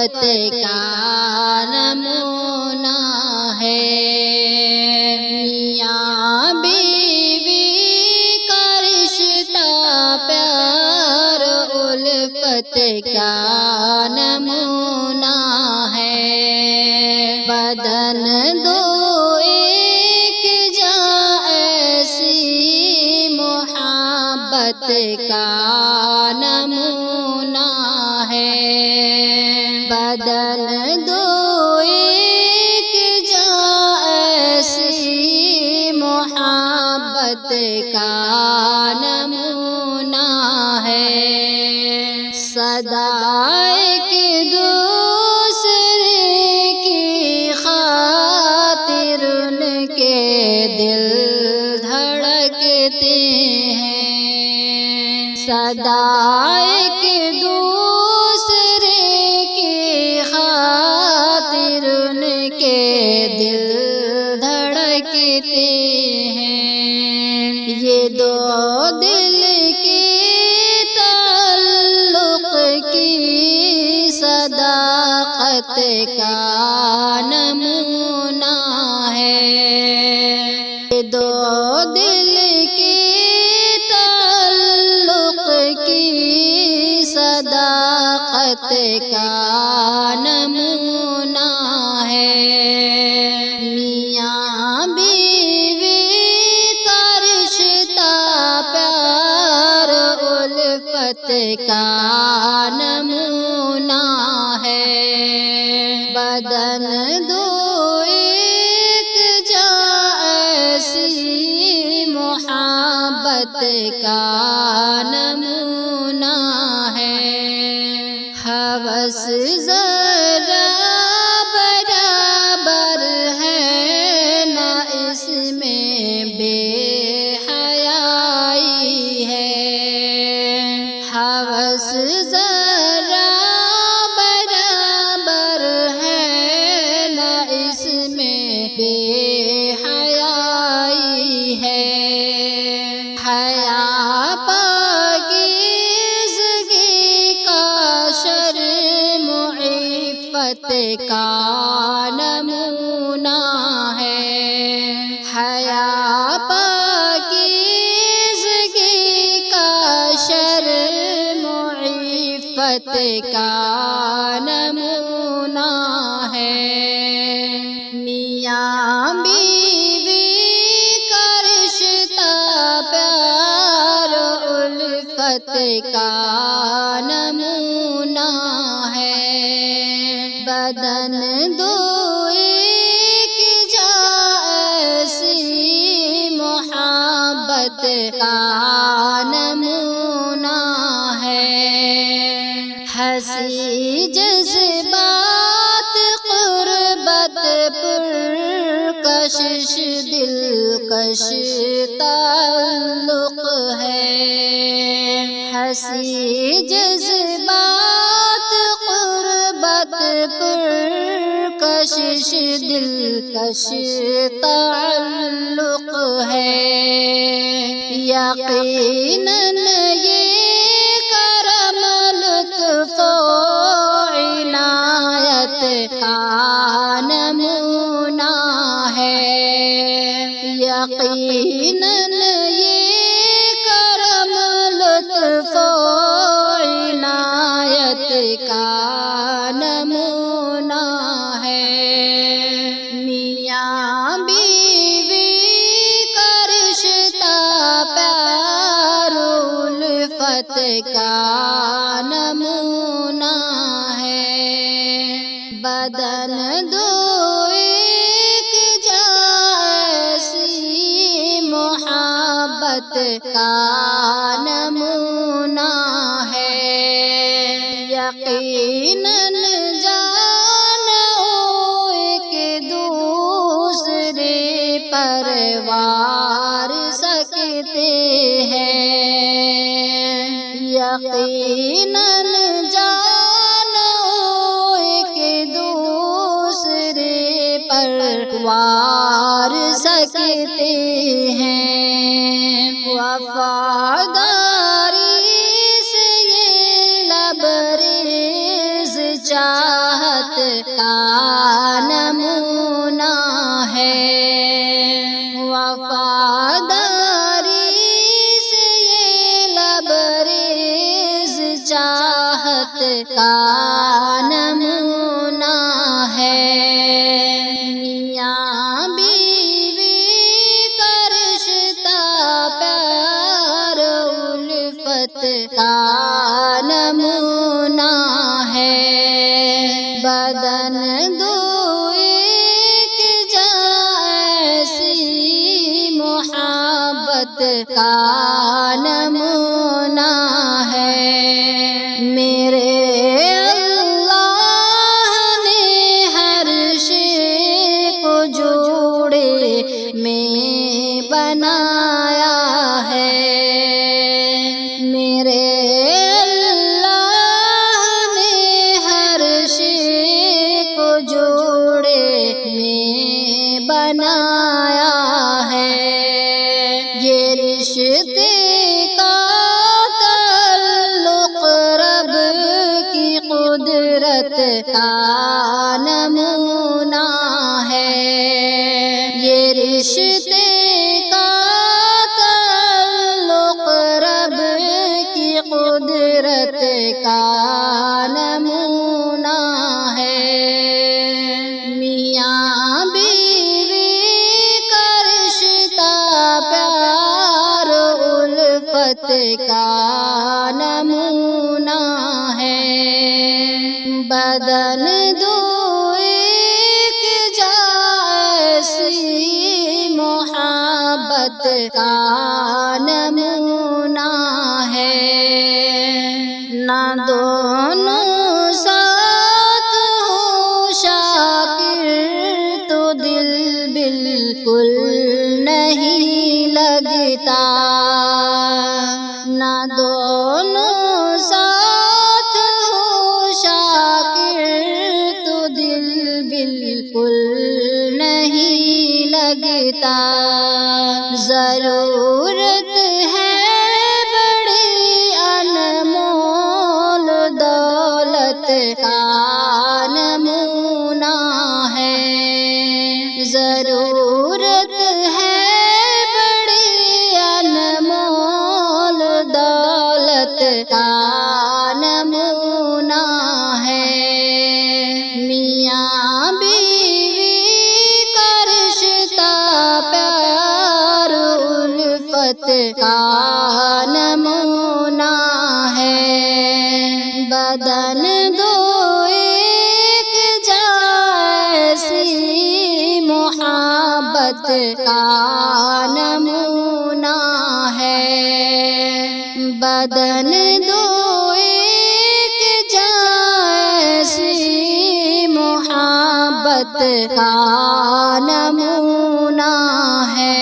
الفت کا نمونہ ہے۔ میاں بیوی کا رشتہ پیار الفت کا نمونہ ہے۔ بدن دو ایک جاں ایسی محبت کا نمونہ ہے۔ بدن دو ایک جاں ایسی محبت کا نمونہ ہے۔ سدا ایک دوسرے کی خاطر ان کے دل دھڑکتے ہیں۔ سدا ایک دوسرے کی خاطر ان کے دل دھڑکتے ہیں۔ یہ دو دل کے تعلق کی صداقت کا نمونہ ہے۔ یہ دو دل کے تعلق کی صداقت کا نمونہ ہے۔ میاں بیوی کا رشتہ پیار الفت کا نمونہ ہے۔ بدن دو ایک جاں ایسی محبت کا نمونہ ہے۔ ہوس ذرا برابر ہے نہ اس میں بے حیائی ہے۔ ہوس ذرا برابر ہے نہ اس میں بے حیائی ہے۔ حیا پاکیزگی کا شرم عفت کا نمونہ ہے۔ حیا پاکیزگی کا شرم عفت کا نمونہ ہے۔ میاں بیوی کا رشتہ پیار الفت کا نمونہ ہے۔ بدن دو ایک جاں ایسی محبت کا نمونہ ہے۔ ہنسی جذبات قربت پرکشش دلکش تعلق ہے۔ ہنسی جذبات قربت پرکشش دلکش تعلق ہے۔ یقیناً یہ کرم لطف و عنایت کا نمونہ ہے۔ یقیناً یہ کرم لطف و عنایت کا نمونہ ہے۔ میاں بیوی کا رشتہ پیار الفت کا نمونہ ہے۔ بدن دو ایک جاں ایسی محبت کا نمونہ ہے۔ یقیناً جانو ایک دوسرے پر وار سکتے ہیں۔ یقیناً جانو ایک دوسرے پر وار سکتے ہیں۔ وفاداری سے یہ لبریز چاہ کا نمونہ ہے، وفاداری سے یہ لبریز چاہت کا نمونہ ہے، میاں بیوی کا رشتہ پیار الفت کا نمونہ ہے، بدن دو ایک جیسی محبت کا نمونہ ہے، میرے اللہ نے ہر شے کو جوڑے میں بنایا ہے، میرے اللہ نے ہر شے کو جوڑے میں بنایا ہے، یہ رشتے کا تعلق رب کی قدرت کا نمونہ ہے، یہ رشتے کا تعلق رب کی قدرت کا نمونہ ہے، میاں بیوی کا رشتہ پیار الفت کا نمونہ ہے، بدن دو ایک جیسی محبت کا نمونہ ہے، نہ دونوں ساتھ ہوں شاکر تو دل بالکل نہیں لگتا، نہ دونوں ساتھ ہوں شاکر تو دل بالکل نہیں لگتا، ضرورت ہے بڑی انمول دولت کا نمونہ ہے، ضرورت ہے بڑی انمول دولت کا نمونہ ہے، میاں بیوی کا رشتہ پیار الفت کا نمونہ ہے، بدن دو ایک جیسی محبت کا نمونہ ہے، بدن دو ایک جیسی محبت کا نمونہ ہے۔